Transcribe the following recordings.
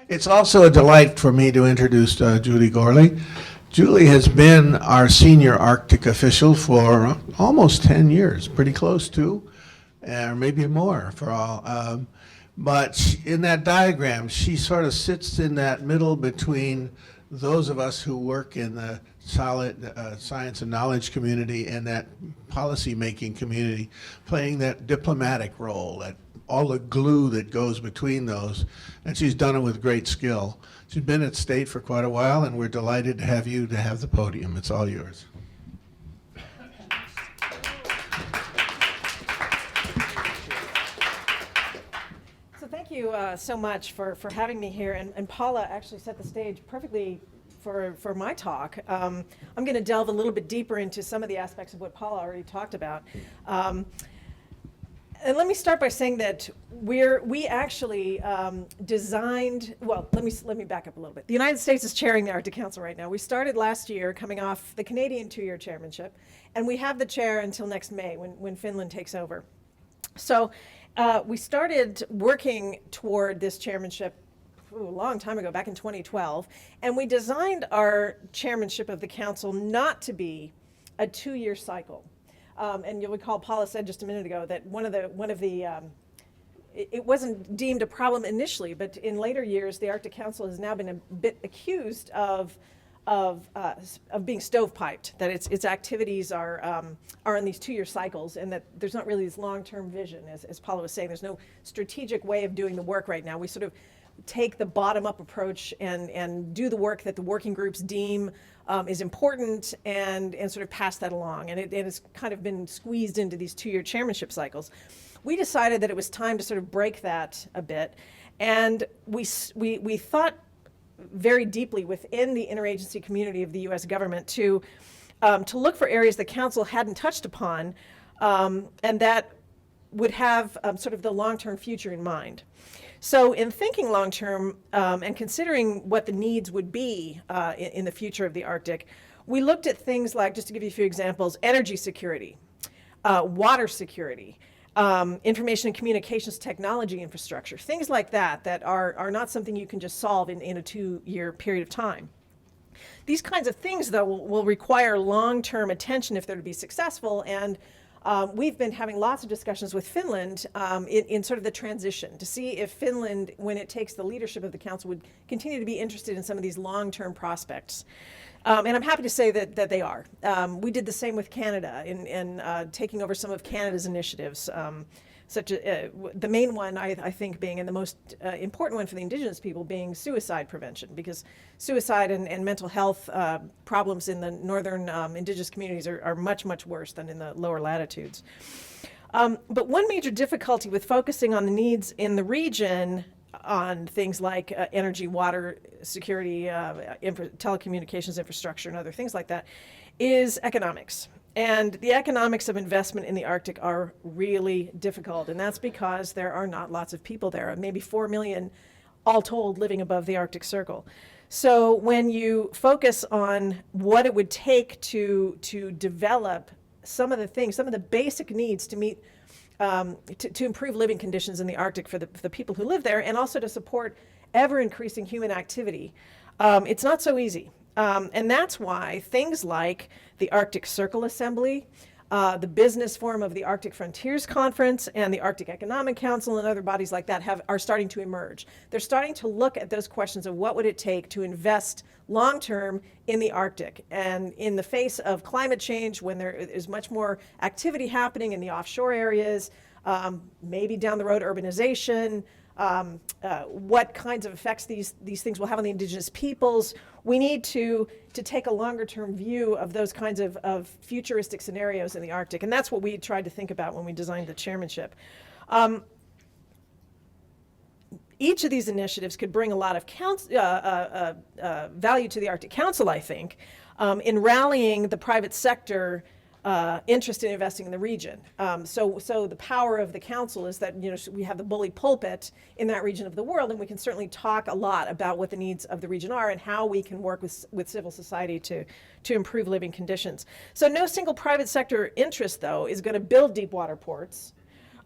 It's also a delight for me to introduce Julie Gourley. Julie has been our senior Arctic official for almost 10 years, pretty close to, or maybe more for all. But in that diagram, she sort of sits in that middle between those of us who work in the solid science and knowledge community and that policy-making community, playing that diplomatic role, that all the glue that goes between those, and she's done it with great skill. She's been at state for quite a while, and we're delighted to have you to have the podium. It's all yours. So thank you so much for having me here, and Paula actually set the stage perfectly for my talk. I'm going to delve a little bit deeper into some of the aspects of what Paula already talked about. And let me start by saying that we actually designed, well, let me back up a little bit. The United States is chairing the Arctic Council right now. We started last year coming off the Canadian 2-year chairmanship, and we have the chair until next May when Finland takes over. So we started working toward this chairmanship a long time ago, back in 2012, and we designed our chairmanship of the council not to be a 2-year cycle. And you'll recall Paula said just a minute ago that it wasn't deemed a problem initially, but in later years, the Arctic Council has now been a bit accused of being stovepiped, that its activities are in these 2-year cycles, and that there's not really this long-term vision, as Paula was saying. There's no strategic way of doing the work right now. We sort of take the bottom-up approach and do the work that the working groups deem is important and sort of pass that along. And it's kind of been squeezed into these 2-year chairmanship cycles. We decided that it was time to sort of break that a bit. And we thought very deeply within the interagency community of the U.S. government to look for areas the council hadn't touched upon and that would have sort of the long-term future in mind. So in thinking long-term and considering what the needs would be in the future of the Arctic, we looked at things like, just to give you a few examples, energy security, water security, information and communications technology infrastructure, things like that are not something you can just solve in a 2-year period of time. These kinds of things, though, will require long-term attention if they're to be successful, and we've been having lots of discussions with Finland in sort of the transition to see if Finland, when it takes the leadership of the council, would continue to be interested in some of these long-term prospects. And I'm happy to say that they are. We did the same with Canada in taking over some of Canada's initiatives, such as the main one, I think, being, and the most important one for the Indigenous people, being suicide prevention, because suicide and mental health problems in the northern Indigenous communities are much, much worse than in the lower latitudes. But one major difficulty with focusing on the needs in the region on things like energy, water security, telecommunications infrastructure, and other things like that, is economics. And the economics of investment in the Arctic are really difficult, and that's because there are not lots of people there, maybe 4 million all told living above the Arctic Circle. So when you focus on what it would take to develop some of the things, some of the basic needs to meet to improve living conditions in the Arctic for the people who live there, and also to support ever-increasing human activity, it's not so easy. And that's why things like the Arctic Circle Assembly, the business forum of the Arctic Frontiers Conference, and the Arctic Economic Council and other bodies like that are starting to emerge. They're starting to look at those questions of what would it take to invest long-term in the Arctic. And in the face of climate change, when there is much more activity happening in the offshore areas, maybe down the road urbanization, what kinds of effects these things will have on the Indigenous peoples. We need to take a longer-term view of those kinds of futuristic scenarios in the Arctic, and that's what we tried to think about when we designed the chairmanship. Each of these initiatives could bring a lot of value to the Arctic Council, I think, in rallying the private sector interest in investing in the region. So the power of the council is that we have the bully pulpit in that region of the world, and we can certainly talk a lot about what the needs of the region are and how we can work with civil society to improve living conditions. So no single private sector interest, though, is going to build deep water ports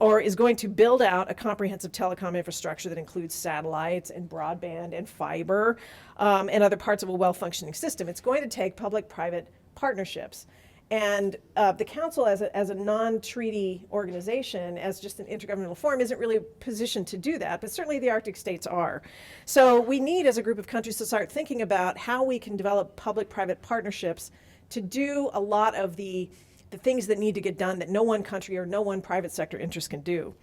or is going to build out a comprehensive telecom infrastructure that includes satellites and broadband and fiber and other parts of a well-functioning system. It's going to take public-private partnerships. And the Council, as a non-treaty organization, as just an intergovernmental forum, isn't really positioned to do that, but certainly the Arctic states are. So we need, as a group of countries, to start thinking about how we can develop public-private partnerships to do a lot of the things that need to get done that no one country or no one private sector interest can do.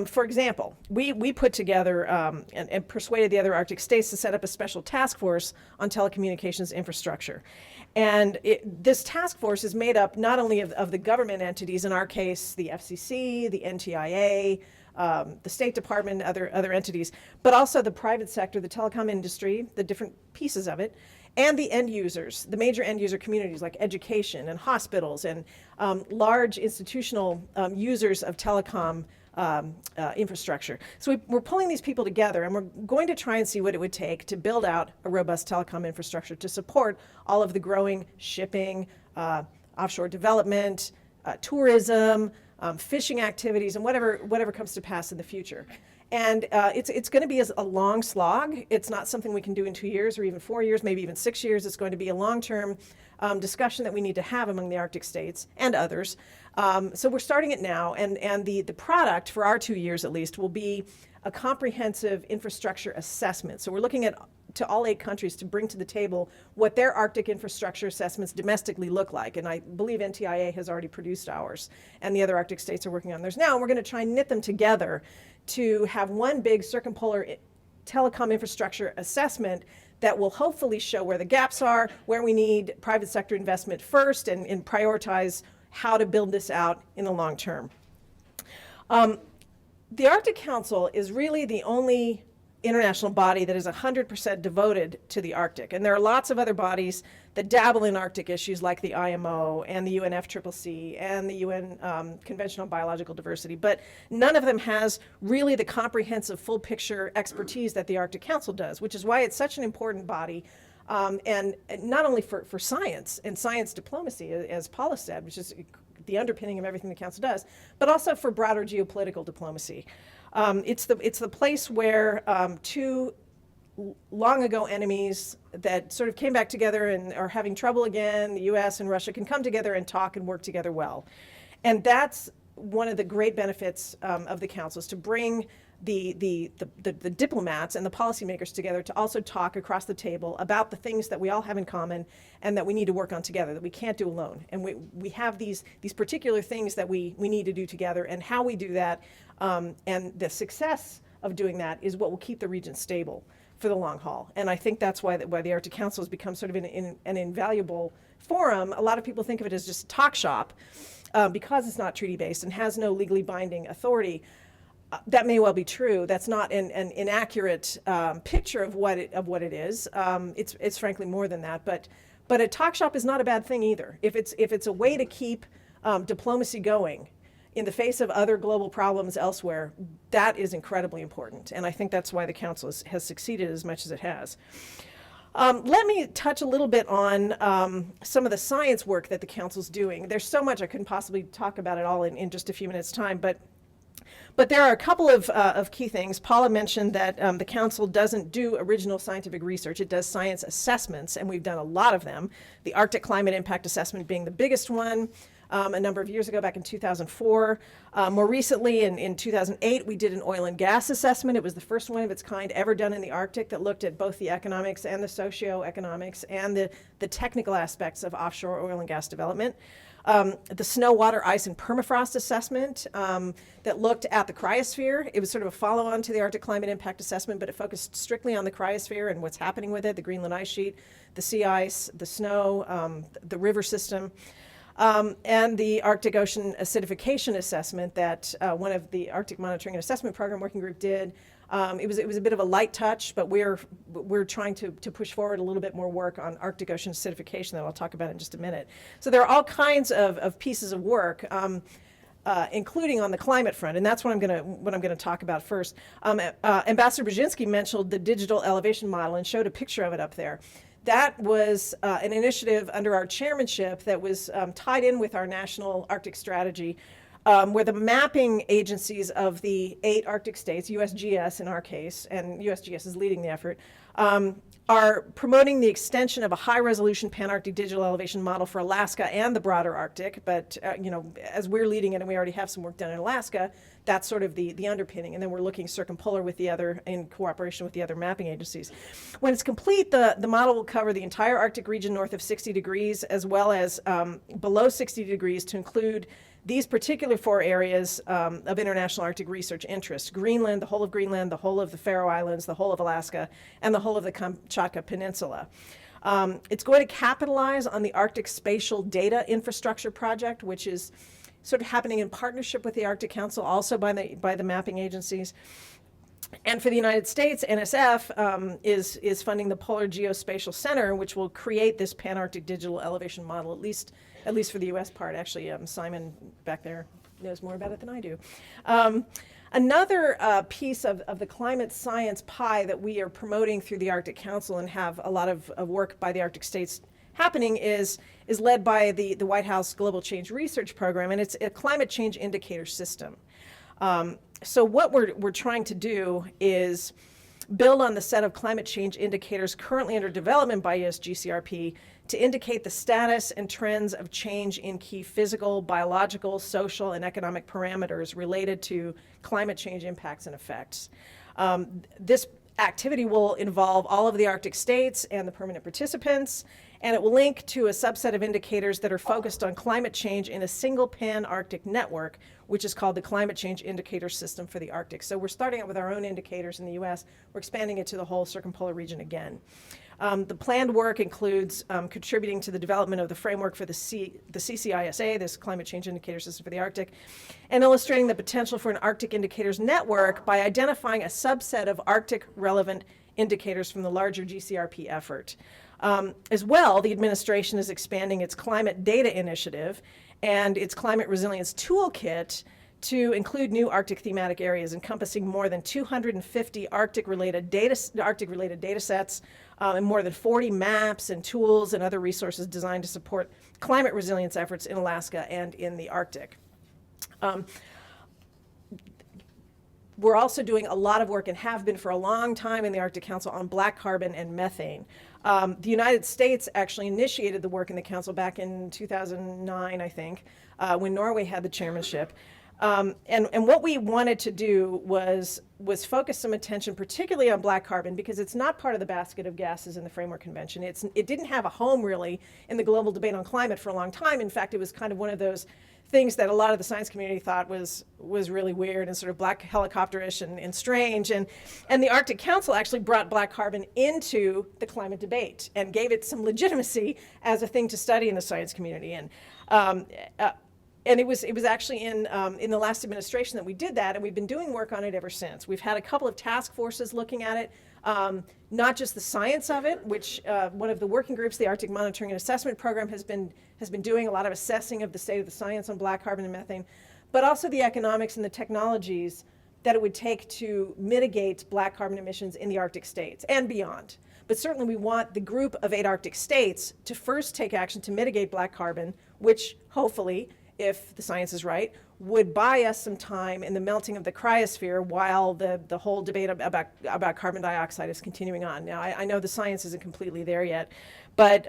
For example, we put together and persuaded the other Arctic states to set up a special task force on telecommunications infrastructure. And this task force is made up not only of the government entities, in our case, the FCC, the NTIA, the State Department, other entities, but also the private sector, the telecom industry, the different pieces of it, and the end users, the major end user communities like education and hospitals and large institutional users of telecom infrastructure. So we're pulling these people together, and we're going to try and see what it would take to build out a robust telecom infrastructure to support all of the growing shipping, offshore development, tourism, fishing activities, and whatever comes to pass in the future. And it's going to be a long slog. It's not something we can do in 2 years or even 4 years, maybe even 6 years. It's going to be a long-term discussion that we need to have among the Arctic states and others. So we're starting it now, and the product for our 2 years at least will be a comprehensive infrastructure assessment. So we're looking to all 8 countries to bring to the table what their Arctic infrastructure assessments domestically look like. And I believe NTIA has already produced ours, and the other Arctic states are working on theirs now. And we're going to try and knit them together to have one big circumpolar telecom infrastructure assessment that will hopefully show where the gaps are, where we need private sector investment first, and prioritize how to build this out in the long term. The Arctic Council is really the only international body that is 100% devoted to the Arctic. And there are lots of other bodies that dabble in Arctic issues like the IMO and the UNFCCC and the UN Convention on Biological Diversity, but none of them has really the comprehensive full picture expertise that the Arctic Council does, which is why it's such an important body. And not only for science and science diplomacy, as Paula said, which is the underpinning of everything the Council does, but also for broader geopolitical diplomacy. It's the place where two long ago enemies that sort of came back together and are having trouble again, the US and Russia, can come together and talk and work together well. And that's one of the great benefits of the Council, is to bring the diplomats and the policymakers together to also talk across the table about the things that we all have in common and that we need to work on together, that we can't do alone. And we have these particular things that we need to do together, and how we do that and the success of doing that is what will keep the region stable for the long haul. And I think that's why the Arctic Council has become sort of an invaluable forum. A lot of people think of it as just a talk shop because it's not treaty-based and has no legally binding authority. That may well be true. That's not an inaccurate picture of what it is. It's frankly more than that. But a talk shop is not a bad thing either. If it's a way to keep diplomacy going in the face of other global problems elsewhere, that is incredibly important. And I think that's why the Council has succeeded as much as it has. Let me touch a little bit on some of the science work that the Council's doing. There's so much I couldn't possibly talk about it all in just a few minutes' time, but there are a couple of key things. Paula mentioned that the Council doesn't do original scientific research. It does science assessments, and we've done a lot of them. The Arctic Climate Impact Assessment being the biggest one a number of years ago, back in 2004. More recently, in 2008, we did an oil and gas assessment. It was the first one of its kind ever done in the Arctic that looked at both the economics and the socioeconomics and the technical aspects of offshore oil and gas development. The snow, water, ice, and permafrost assessment that looked at the cryosphere. It was sort of a follow-on to the Arctic Climate Impact Assessment, but it focused strictly on the cryosphere and what's happening with it, the Greenland ice sheet, the sea ice, the snow, the river system. And the Arctic Ocean Acidification Assessment that one of the Arctic Monitoring and Assessment Program Working Group did. It was a bit of a light touch, but we're trying to push forward a little bit more work on Arctic Ocean acidification that I'll talk about in just a minute. So there are all kinds of pieces of work, including on the climate front, and that's what I'm going to talk about first. Ambassador Brzezinski mentioned the digital elevation model and showed a picture of it up there. That was an initiative under our chairmanship that was tied in with our national Arctic strategy. where the mapping agencies of the 8 Arctic states, USGS in our case, and USGS is leading the effort, are promoting the extension of a high-resolution pan-Arctic digital elevation model for Alaska and the broader Arctic. But as we're leading it, and we already have some work done in Alaska, that's sort of the underpinning. And then we're looking circumpolar with the other, in cooperation with the other mapping agencies. When it's complete, the model will cover the entire Arctic region north of 60 degrees, as well as below 60 degrees, to include these particular 4 areas of international Arctic research interest: Greenland, the whole of Greenland, the whole of the Faroe Islands, the whole of Alaska, and the whole of the Kamchatka Peninsula. It's going to capitalize on the Arctic Spatial Data Infrastructure Project, which is sort of happening in partnership with the Arctic Council, also by the mapping agencies. And for the United States, NSF is funding the Polar Geospatial Center, which will create this pan-Arctic digital elevation model, at least for the U.S. part. Actually, Simon back there knows more about it than I do. Another piece of the climate science pie that we are promoting through the Arctic Council and have a lot of work by the Arctic states happening is led by the White House Global Change Research Program, and it's a climate change indicator system. So what we're trying to do is build on the set of climate change indicators currently under development by USGCRP to indicate the status and trends of change in key physical, biological, social, and economic parameters related to climate change impacts and effects. This activity will involve all of the Arctic states and the permanent participants, and it will link to a subset of indicators that are focused on climate change in a single pan-Arctic network, which is called the Climate Change Indicator System for the Arctic. So we're starting out with our own indicators in the US. We're expanding it to the whole circumpolar region again. The planned work includes contributing to the development of the framework for the CCISA, this Climate Change Indicator System for the Arctic, and illustrating the potential for an Arctic indicators network by identifying a subset of Arctic relevant indicators from the larger GCRP effort. As well, the administration is expanding its climate data initiative and its climate resilience toolkit to include new Arctic thematic areas encompassing more than 250 Arctic-related data sets and more than 40 maps and tools and other resources designed to support climate resilience efforts in Alaska and in the Arctic. We're also doing a lot of work, and have been for a long time, in the Arctic Council on black carbon and methane. The United States actually initiated the work in the Council back in 2009, I think, when Norway had the chairmanship. And what we wanted to do was focus some attention particularly on black carbon, because it's not part of the basket of gases in the Framework Convention. It didn't have a home really in the global debate on climate for a long time. In fact, it was kind of one of those things that a lot of the science community thought was really weird and sort of black helicopterish and strange. And the Arctic Council actually brought black carbon into the climate debate and gave it some legitimacy as a thing to study in the science community. And it was actually in the last administration that we did that, and we've been doing work on it ever since. We've had a couple of task forces looking at it, not just the science of it, which one of the working groups, the Arctic Monitoring and Assessment Program, has been doing a lot of assessing of the state of the science on black carbon and methane, but also the economics and the technologies that it would take to mitigate black carbon emissions in the Arctic states and beyond. But certainly we want the group of 8 Arctic states to first take action to mitigate black carbon, which hopefully, if the science is right, would buy us some time in the melting of the cryosphere while the whole debate about carbon dioxide is continuing on. Now, I know the science isn't completely there yet, but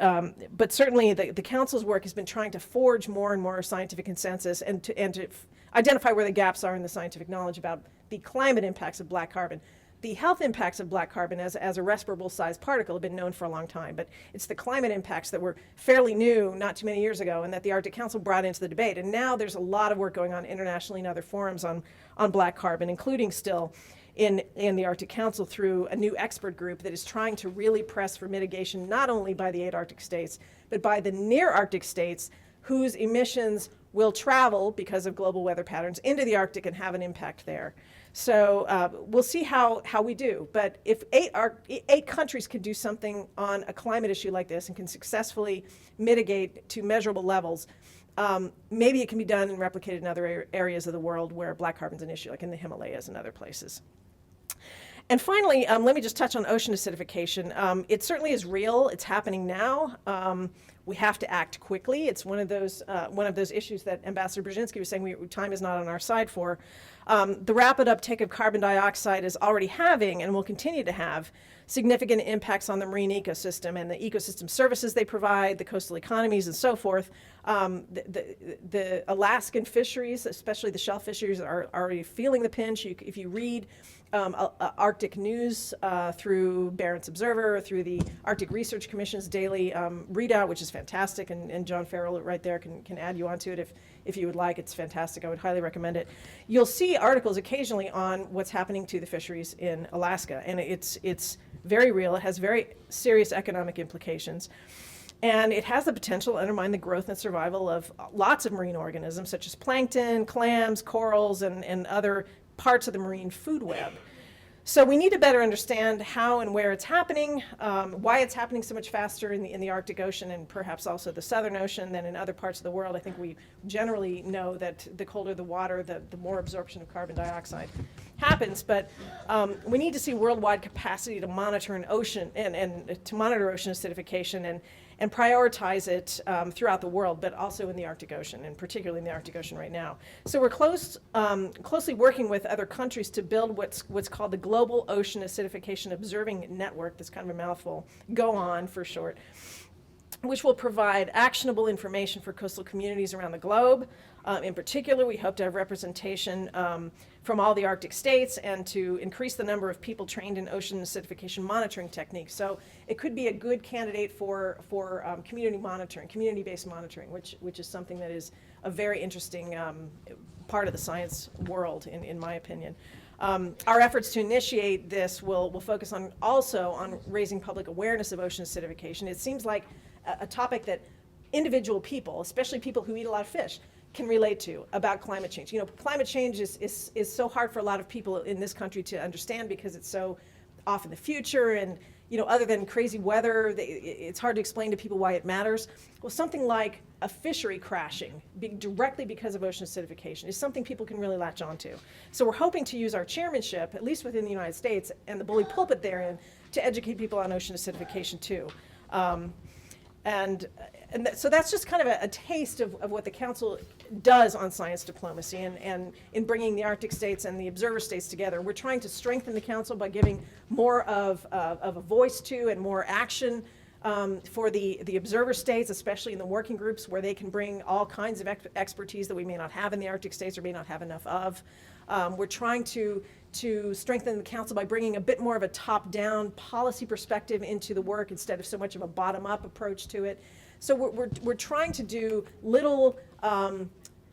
certainly the Council's work has been trying to forge more and more scientific consensus and to identify where the gaps are in the scientific knowledge about the climate impacts of black carbon. The health impacts of black carbon as a respirable sized particle have been known for a long time, but it's the climate impacts that were fairly new not too many years ago and that the Arctic Council brought into the debate. And now there's a lot of work going on internationally in other forums on black carbon, including still in the Arctic Council through a new expert group that is trying to really press for mitigation not only by the 8 Arctic states, but by the near Arctic states whose emissions will travel because of global weather patterns into the Arctic and have an impact there. So we'll see how we do. But if 8 countries can do something on a climate issue like this and can successfully mitigate to measurable levels, maybe it can be done and replicated in other areas of the world where black carbon's an issue, like in the Himalayas and other places. And finally, let me just touch on ocean acidification. It certainly is real. It's happening now. We have to act quickly. It's one of those issues that Ambassador Brzezinski was saying time is not on our side for. The rapid uptake of carbon dioxide is already having and will continue to have significant impacts on the marine ecosystem and the ecosystem services they provide, the coastal economies, and so forth. The Alaskan fisheries, especially the shell fisheries, are already feeling the pinch. If you read Arctic news through Barents Observer, through the Arctic Research Commission's daily readout, which is fantastic, and John Farrell right there can add you onto it if you would like. It's fantastic. I would highly recommend it. You'll see articles occasionally on what's happening to the fisheries in Alaska, and it's very real. It has very serious economic implications. And it has the potential to undermine the growth and survival of lots of marine organisms, such as plankton, clams, corals, and other parts of the marine food web. So we need to better understand how and where it's happening, why it's happening so much faster in the Arctic Ocean and perhaps also the Southern Ocean than in other parts of the world. I think we generally know that the colder the water, the more absorption of carbon dioxide happens. But we need to see worldwide capacity to monitor an ocean and to monitor ocean acidification and prioritize it throughout the world, but also in the Arctic Ocean, and particularly in the Arctic Ocean right now. So we're closely working with other countries to build what's called the Global Ocean Acidification Observing Network. That's kind of a mouthful, GOON for short, which will provide actionable information for coastal communities around the globe. In particular, we hope to have representation from all the Arctic states and to increase the number of people trained in ocean acidification monitoring techniques. So it could be a good candidate for community monitoring, community-based monitoring, which is something that is a very interesting part of the science world, in my opinion. Our efforts to initiate this will focus also on raising public awareness of ocean acidification. It seems like a topic that individual people, especially people who eat a lot of fish, can relate to about climate change. You know, climate change is so hard for a lot of people in this country to understand because it's so off in the future, and you know, other than crazy weather, it's hard to explain to people why it matters. Well, something like a fishery crashing directly because of ocean acidification is something people can really latch onto. So we're hoping to use our chairmanship, at least within the United States, and the bully pulpit therein, to educate people on ocean acidification too. So that's just kind of a taste of what the Council does on science diplomacy and in bringing the Arctic states and the observer states together. We're trying to strengthen the Council by giving more of a voice to and more action for the observer states, especially in the working groups where they can bring all kinds of expertise that we may not have in the Arctic states or may not have enough of. We're trying to strengthen the Council by bringing a bit more of a top-down policy perspective into the work instead of so much of a bottom-up approach to it. So we're trying to do little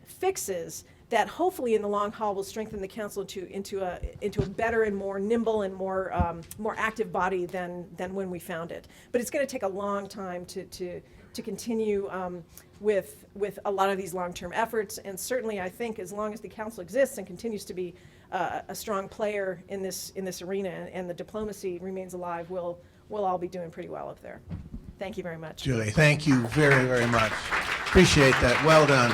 fixes that hopefully in the long haul will strengthen the Council into a better and more nimble and more active body than when we found it. But it's going to take a long time to continue with a lot of these long-term efforts, and certainly I think as long as the Council exists and continues to be a strong player in this arena and the diplomacy remains alive, we'll all be doing pretty well up there. Thank you very much. Julie, thank you very, very much. Appreciate that. Well done.